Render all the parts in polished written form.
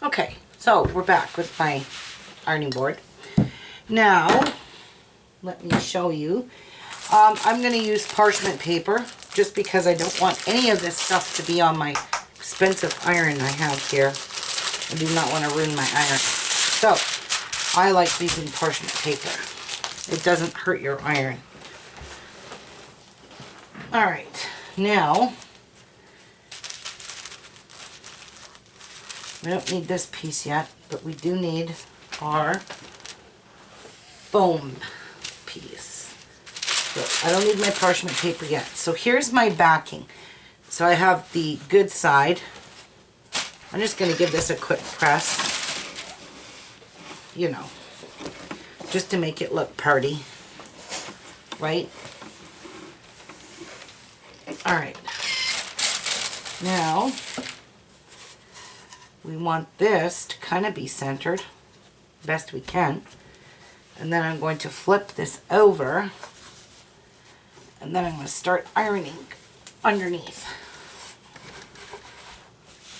Okay, so we're back with my ironing board. Now, let me show you. I'm going to use parchment paper just because I don't want any of this stuff to be on my expensive iron I have here. I do not want to ruin my iron. So, I like using parchment paper. It doesn't hurt your iron. Alright, now, we don't need this piece yet, but we do need our foam piece. So I don't need my parchment paper yet. So here's my backing. So I have the good side. I'm just going to give this a quick press. You know, just to make it look pretty, right? Alright. Now, we want this to kind of be centered best we can. And then I'm going to flip this over. And then I'm going to start ironing underneath.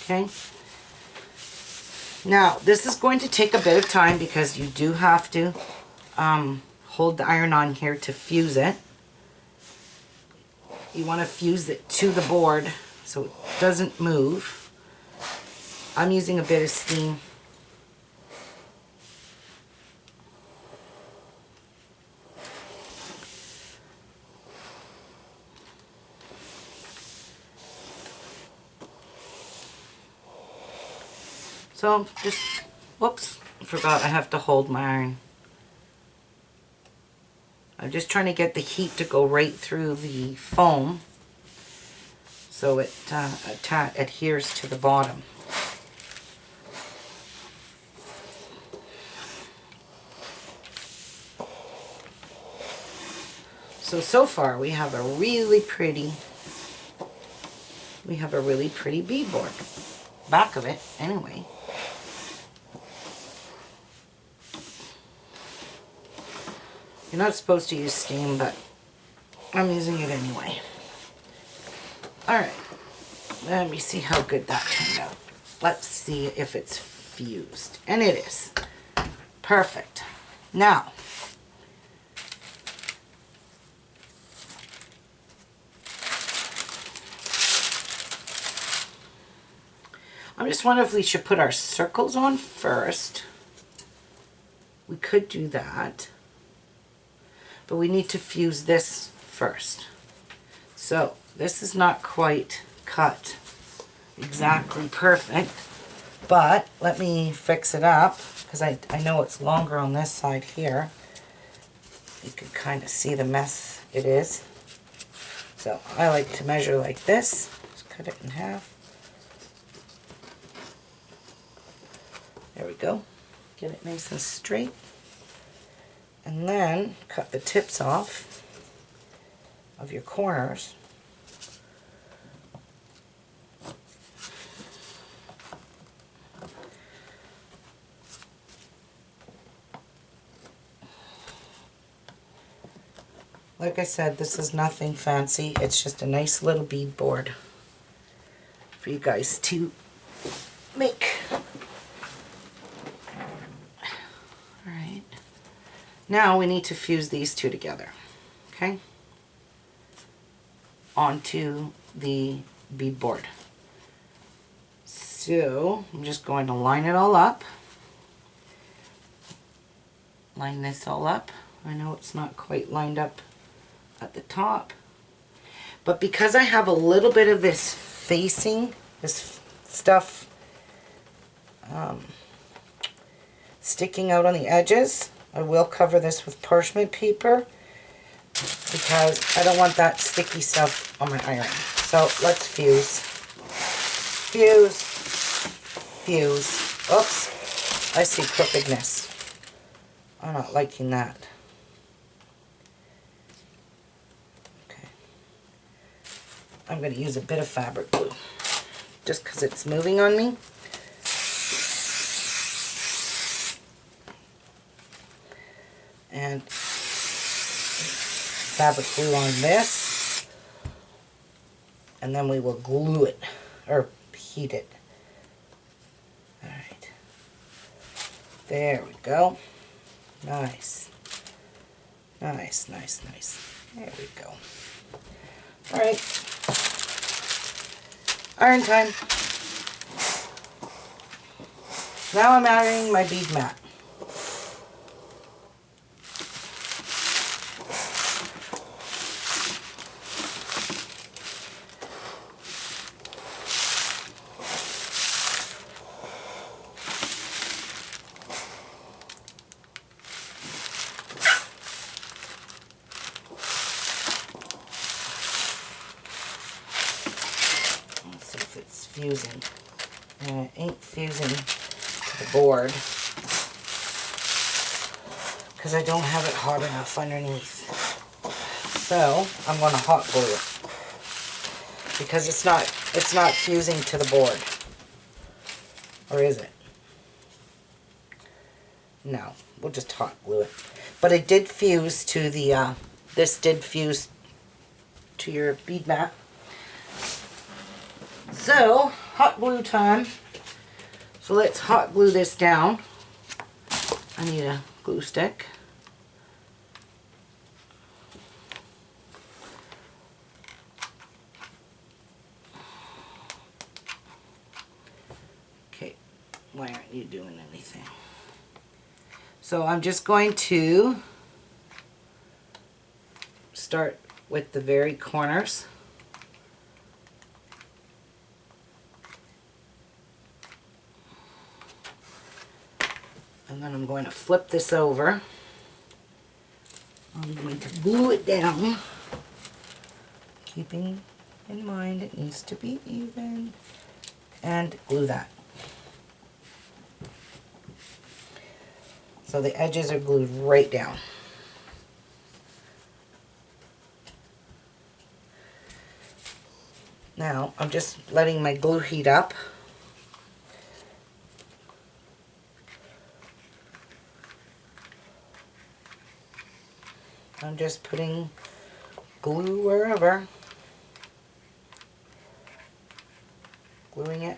Okay. Now, this is going to take a bit of time because you do have to hold the iron on here to fuse it. You want to fuse it to the board so it doesn't move. I'm using a bit of steam. So just, whoops, I forgot I have to hold my iron. I'm just trying to get the heat to go right through the foam so it adheres to the bottom. So far we have a really pretty beadboard. Back of it, anyway. You're not supposed to use steam, but I'm using it anyway. Alright, let me see how good that turned out. Let's see if it's fused. And it is. Perfect. Now, I'm just wondering if we should put our circles on first. We could do that. But we need to fuse this first. So this is not quite cut exactly perfect, but let me fix it up because I know it's longer on this side here. You can kind of see the mess it is. So I like to measure like this. Just cut it in half. There we go. Get it nice and straight. And then cut the tips off of your corners. Like I said, this is nothing fancy. It's just a nice little bead board for you guys to make. Alright. Now we need to fuse these two together, okay, onto the bead board. So I'm just going to line it all up. Line this all up. I know it's not quite lined up at the top, but because I have a little bit of this facing, this stuff sticking out on the edges, I will cover this with parchment paper because I don't want that sticky stuff on my iron. So let's fuse. Fuse. Fuse. Oops. I see crookedness. I'm not liking that. Okay. I'm going to use a bit of fabric glue just because it's moving on me. And fabric glue on this, and then we will glue it or heat it. Alright. There we go. Nice. Nice, nice, nice. There we go. All right. Iron time. Now I'm adding my bead mat. Fusing, and it ain't fusing to the board because I don't have it hot enough underneath. So I'm going to hot glue it because it's not fusing to the board. Or is it? No, we'll just hot glue it. But it did fuse to the this did fuse to your bead mat. So, hot glue time. So let's hot glue this down. I need a glue stick. Okay, why aren't you doing anything? So I'm just going to start with the very corners. And then I'm going to flip this over. I'm going to glue it down, keeping in mind it needs to be even, and glue that. So the edges are glued right down. Now I'm just letting my glue heat up. I'm just putting glue wherever, gluing it.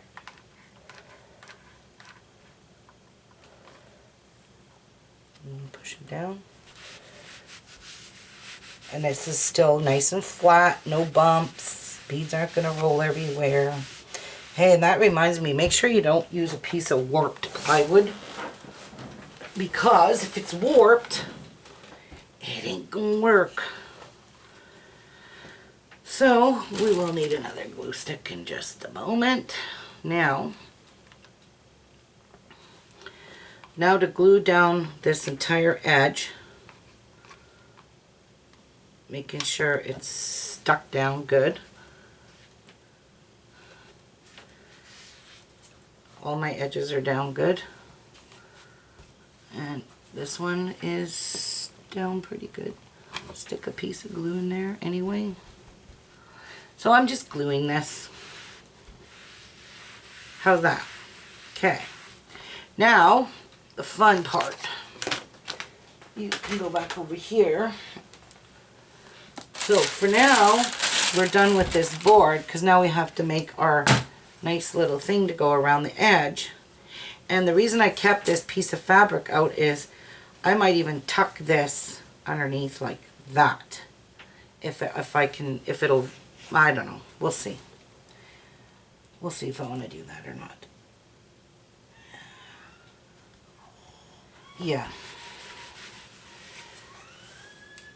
And push it down. And this is still nice and flat, no bumps. Beads aren't going to roll everywhere. Hey, and that reminds me, make sure you don't use a piece of warped plywood, because if it's warped, it ain't gonna work. So we will need another glue stick in just a moment. Now to glue down this entire edge, making sure it's stuck down good. All my edges are down good, and this one is down pretty good. Stick a piece of glue in there anyway. So I'm just gluing this. How's that? Okay. Now, the fun part. You can go back over here. So for now, we're done with this board, because now we have to make our nice little thing to go around the edge. And the reason I kept this piece of fabric out is I might even tuck this underneath like that. If it'll, I don't know. We'll see. We'll see if I want to do that or not. Yeah.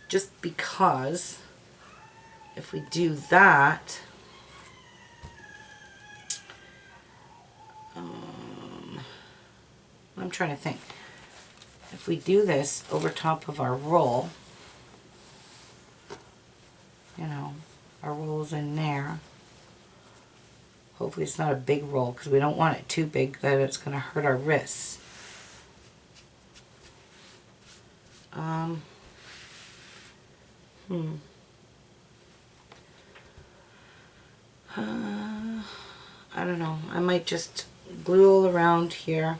Just because if we do that, I'm trying to think. If we do this over top of our roll, you know, our roll's in there. Hopefully it's not a big roll, because we don't want it too big that it's going to hurt our wrists. I don't know. I might just glue all around here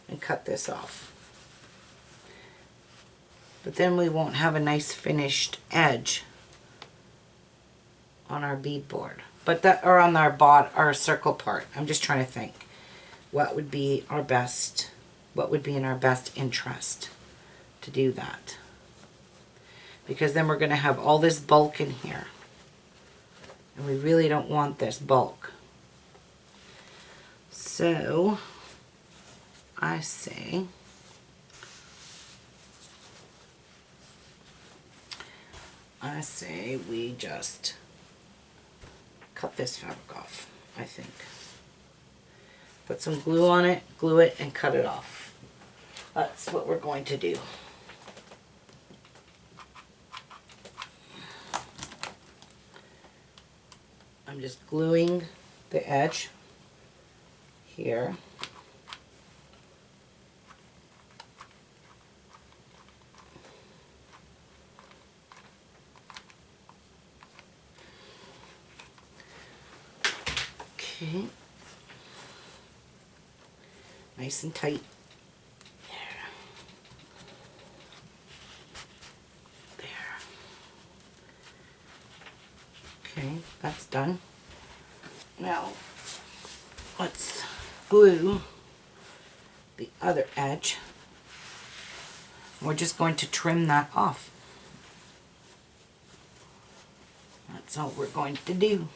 and cut this off. But then we won't have a nice finished edge on our bead board. But that, or on our circle part. I'm just trying to think. what would be our best, what would be in our best interest to do that. Because then we're going to have all this bulk in here. And we really don't want this bulk. So, I say, we just cut this fabric off, I think. Put some glue on it, glue it, and cut it off. That's what we're going to do. I'm just gluing the edge here. Okay. Nice and tight. There. Okay, that's done. Now, let's glue the other edge. We're just going to trim that off. That's all we're going to do.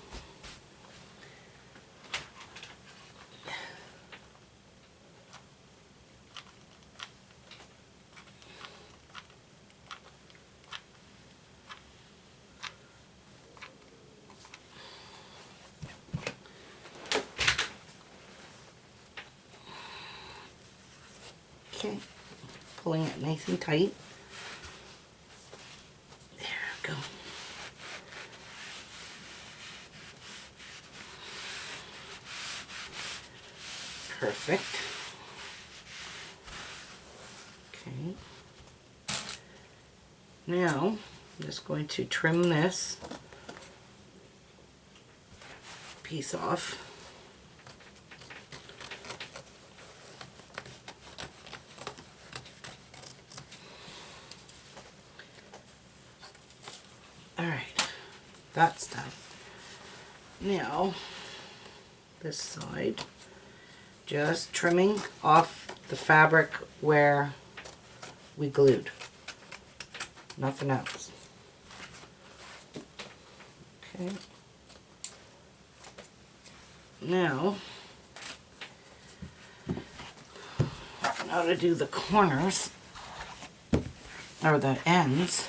Okay, pulling it nice and tight. There we go. Perfect. Okay. Now, I'm just going to trim this piece off. Alright, that's done. Now, this side, just trimming off the fabric where we glued. Nothing else. Okay. Now to do the corners, or the ends.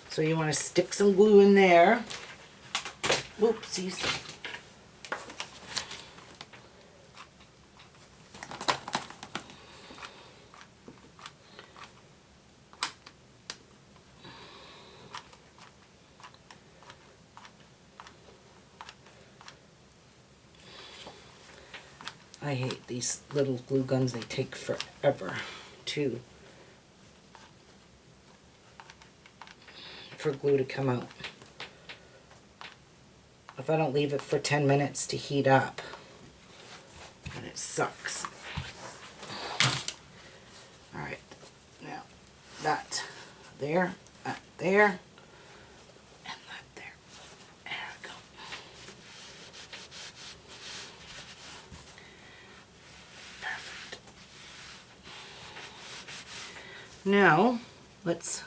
So you want to stick some glue in there. Whoopsies. I hate these little glue guns. They take forever for glue to come out. If I don't leave it for 10 minutes to heat up, and it sucks. Alright, now that there, and that there. There we go. Perfect. Now, let's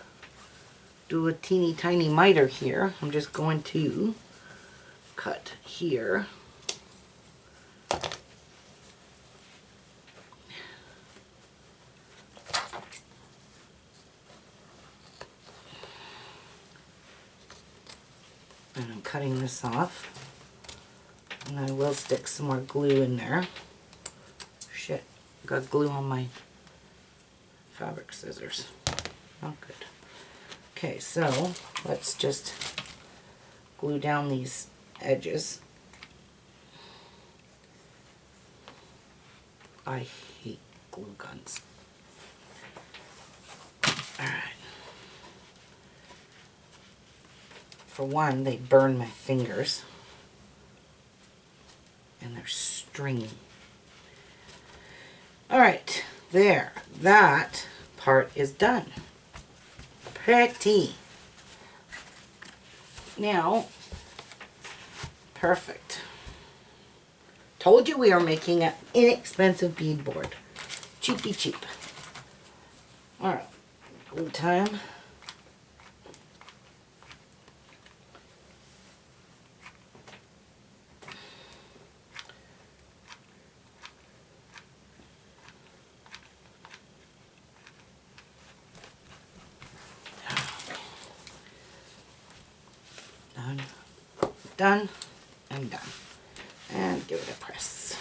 do a teeny tiny miter here. I'm just going to cut here. And I'm cutting this off. And I will stick some more glue in there. Shit, got glue on my fabric scissors. Not good. Okay, so let's just glue down these edges. I hate glue guns. Alright. For one, they burn my fingers. And they're stringy. Alright, there. That part is done. Pretty. Now, perfect. Told you we are making an inexpensive beadboard. Cheapy cheap. Alright, glue time. Done, done, and done. And give it a press.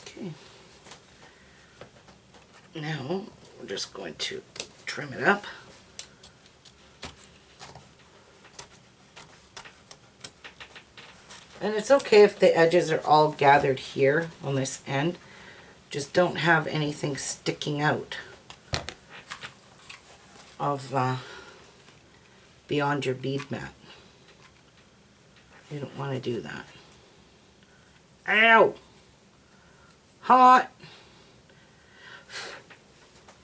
Okay. Now we're just going to trim it up. And it's okay if the edges are all gathered here on this end. Just don't have anything sticking out of beyond your bead mat. You don't want to do that. Ow! Hot!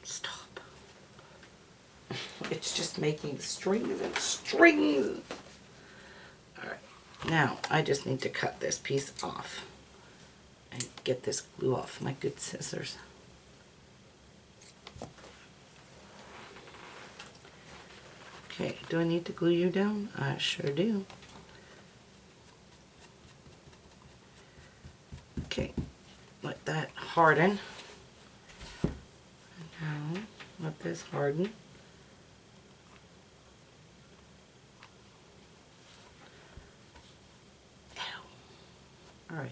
Stop. It's just making strings and strings. Alright, now I just need to cut this piece off and get this glue off my good scissors. Okay, do I need to glue you down? I sure do. Okay, let that harden. Now, let this harden. Alright,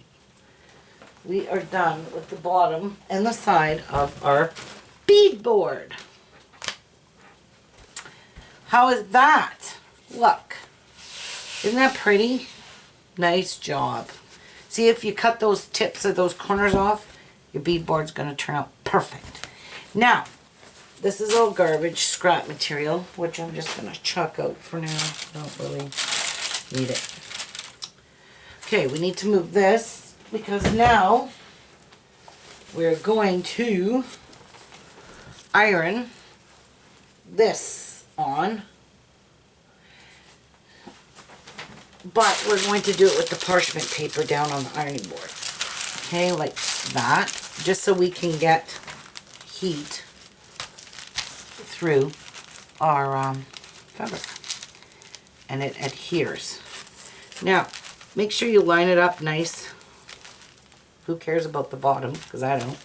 we are done with the bottom and the side of our beadboard. How is that? Look. Isn't that pretty? Nice job. See, if you cut those tips of those corners off, your beadboard's going to turn out perfect. Now, this is all garbage, scrap material, which I'm just going to chuck out for now. Don't really need it. Okay, we need to move this because now we're going to iron this on, but we're going to do it with the parchment paper down on the ironing board. Okay, like that, just so we can get heat through our fabric and it adheres. Now, make sure you line it up nice. Who cares about the bottom? Because I don't.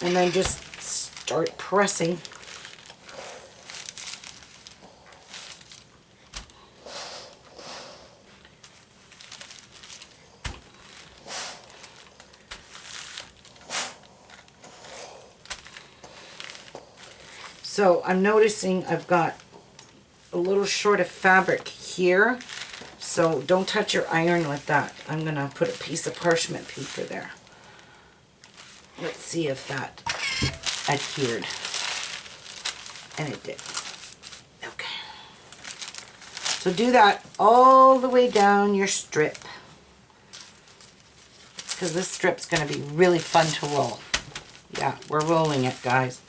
And then just start pressing. So I'm noticing I've got a little short of fabric here, so don't touch your iron with that. I'm going to put a piece of parchment paper there. Let's see if that adhered. And it did. Okay. So do that all the way down your strip, because this strip's going to be really fun to roll. Yeah, we're rolling it, guys.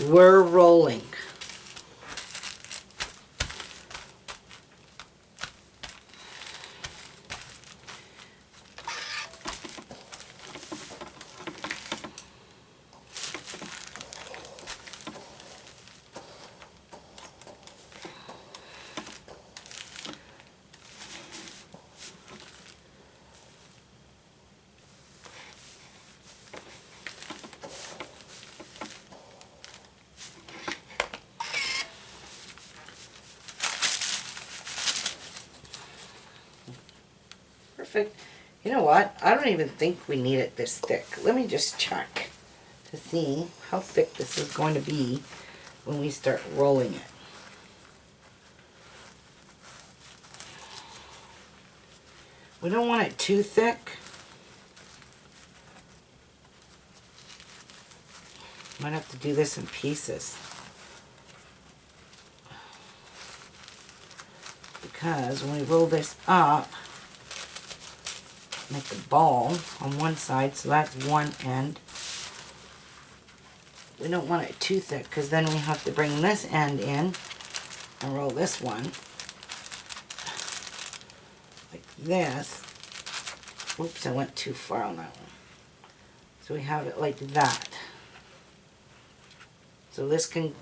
We're rolling. Perfect. You know what? I don't even think we need it this thick. Let me just check to see how thick this is going to be when we start rolling it. We don't want it too thick. Might have to do this in pieces. Because when we roll this up, make a ball on one side, so that's one end. We don't want it too thick because then we have to bring this end in and roll this one. like this. Oops, I went too far on that one. So we have it like that. So this can